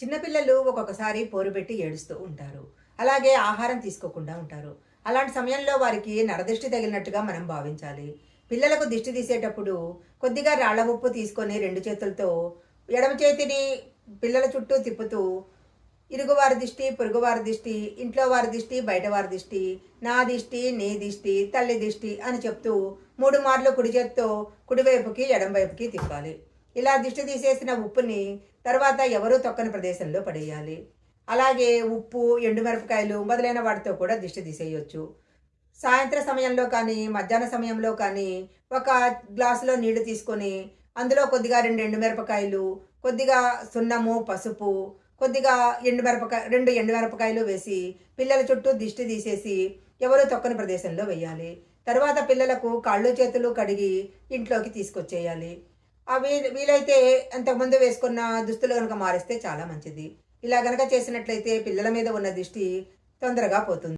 చిన్నపిల్లలు ఒక్కొక్కసారి పోరుపెట్టి ఏడుస్తూ ఉంటారు. అలాగే ఆహారం తీసుకోకుండా ఉంటారు. అలాంటి సమయంలో వారికి నరదిష్టి తగిలినట్టుగా మనం భావించాలి. పిల్లలకు దిష్టి తీసేటప్పుడు కొద్దిగా రాళ్ళ ఉప్పు తీసుకొని 2 చేతులతో ఎడమ చేతిని పిల్లల చుట్టూ తిప్పుతూ ఇరుగువారి దిష్టి, పొరుగువారి దిష్టి, ఇంట్లో వారి దిష్టి, బయట వారి దిష్టి, నా దిష్టి, నీ దిష్టి, తల్లి దిష్టి అని చెప్తూ 3 మార్లు కుడి చేత్తో కుడివైపుకి, ఎడమ వైపుకి తిప్పాలి. ఇలా దిష్టి తీసేసిన ఉప్పుని తర్వాత ఎవరూ తొక్కని ప్రదేశంలో పడేయాలి. అలాగే ఉప్పు, ఎండుమిరపకాయలు మొదలైన వాటితో కూడా దిష్టి తీసేయొచ్చు. సాయంత్రం సమయంలో కానీ, మధ్యాహ్న సమయంలో కానీ ఒక గ్లాసులో నీళ్లు తీసుకొని అందులో కొద్దిగా 2 ఎండుమిరపకాయలు, కొద్దిగా సున్నము, పసుపు, కొద్దిగా 2 ఎండుమిరపకాయలు వేసి పిల్లల చుట్టూ దిష్టి తీసేసి ఎవరు తొక్కని ప్రదేశంలో వేయాలి. తర్వాత పిల్లలకు కాళ్ళు చేతులు కడిగి ఇంట్లోకి తీసుకొచ్చేయాలి. అవి వీలైతే అంతకుముందు వేసుకున్న దుస్తులు గనక మారిస్తే చాలా మంచిది. ఇలా గనక చేసినట్లయితే పిల్లల మీద ఉన్న దిష్టి తొందరగా పోతుంది.